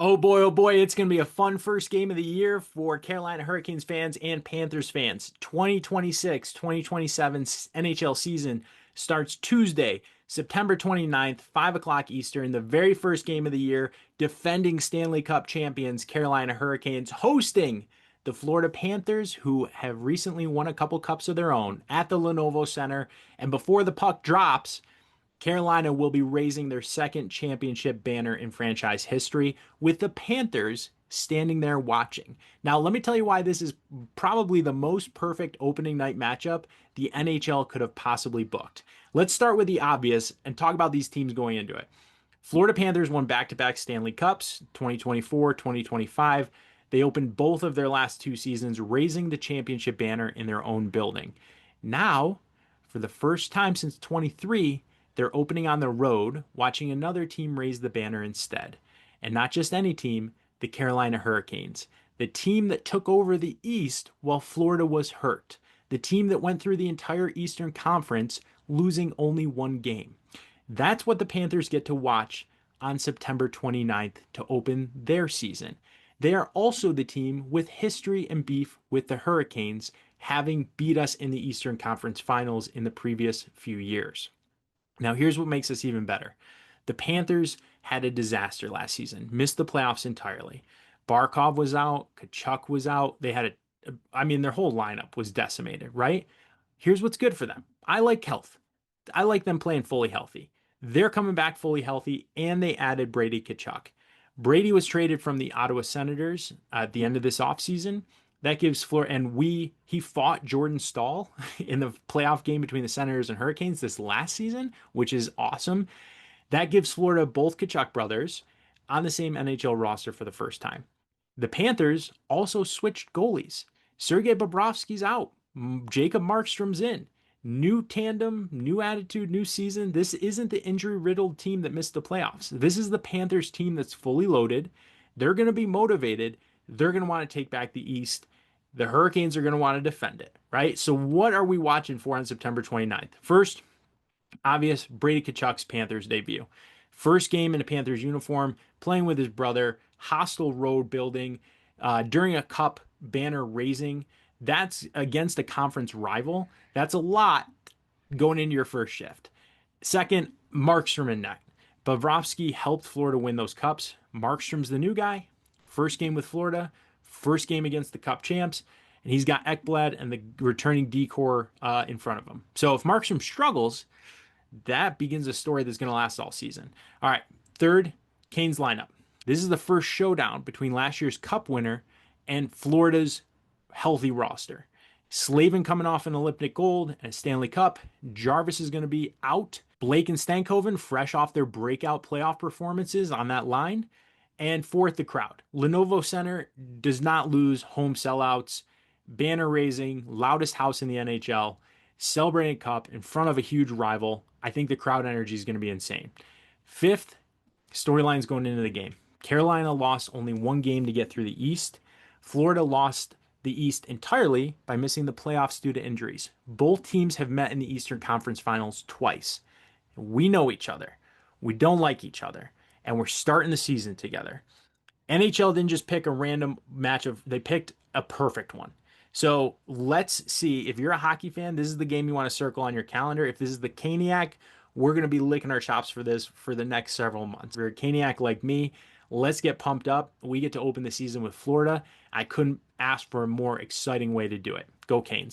oh boy, it's going to be a fun first game of the year for Carolina Hurricanes fans and Panthers fans. 2026-2027 NHL season starts Tuesday, September 29th, 5 o'clock Eastern, the very first game of the year. Defending Stanley Cup champions Carolina Hurricanes hosting the Florida Panthers, who have recently won a couple cups of their own at the Lenovo Center. And before the puck drops, Carolina will be raising their second championship banner in franchise history, with the Panthers standing there watching. Now, let me tell you why this is probably the most perfect opening night matchup the NHL could have possibly booked. Let's start with the obvious and talk about these teams going into it. Florida Panthers won back-to-back Stanley Cups, 2024, 2025. They opened both of their last two seasons raising the championship banner in their own building. Now, for the first time since 23, they're opening on the road, watching another team raise the banner instead. And not just any team, the Carolina Hurricanes. The team that took over the East while Florida was hurt. The team that went through the entire Eastern Conference, losing only one game. That's what the Panthers get to watch on September 29th to open their season. They are also the team with history and beef with the Hurricanes, having beat us in the Eastern Conference Finals in the previous few years. Now, here's what makes this even better. The Panthers had a disaster last season, missed the playoffs entirely. Barkov was out, Tkachuk was out. Their whole lineup was decimated, right? Here's what's good for them. I like health. I like them playing fully healthy. They're coming back fully healthy, and they added Brady Tkachuk. Brady was traded from the Ottawa Senators at the end of this offseason. That gives Florida, and he fought Jordan Staal in the playoff game between the Senators and Hurricanes this last season, which is awesome. That gives Florida both Tkachuk brothers on the same NHL roster for the first time. The Panthers also switched goalies. Sergei Bobrovsky's out. Jacob Markstrom's in. New tandem, new attitude, new season. This isn't the injury-riddled team that missed the playoffs. This is the Panthers team that's fully loaded. They're going to be motivated. They're going to want to take back the East. The Hurricanes are going to want to defend it, right? So what are we watching for on September 29th? First, obvious, Brady Tkachuk's Panthers debut. First game in a Panthers uniform, playing with his brother, hostile road building, during a cup banner raising. That's against a conference rival. That's a lot going into your first shift. Second, Markstrom and net. Bobrovsky helped Florida win those cups. Markstrom's the new guy. First game with Florida, first game against the Cup champs, and he's got Ekblad and the returning decor in front of him. So if Markstrom struggles, that begins a story that's going to last all season. All right, third, Canes lineup. This is the first showdown between last year's Cup winner and Florida's healthy roster. Slavin coming off an Olympic gold and a Stanley Cup. Jarvis is going to be out. Blake and Stankoven fresh off their breakout playoff performances on that line. And fourth, the crowd. Lenovo Center does not lose home sellouts, banner raising, loudest house in the NHL, celebrating cup in front of a huge rival. I think the crowd energy is going to be insane. Fifth, storylines going into the game. Carolina lost only one game to get through the East. Florida lost the East entirely by missing the playoffs due to injuries. Both teams have met in the Eastern Conference Finals twice. We know each other. We don't like each other. And we're starting the season together. NHL didn't just pick a random they picked a perfect one. So let's see, if you're a hockey fan, this is the game you want to circle on your calendar. If this is the Caniac, we're going to be licking our chops for this for the next several months. If you're a Caniac like me, let's get pumped up. We get to open the season with Florida. I couldn't ask for a more exciting way to do it. Go Canes.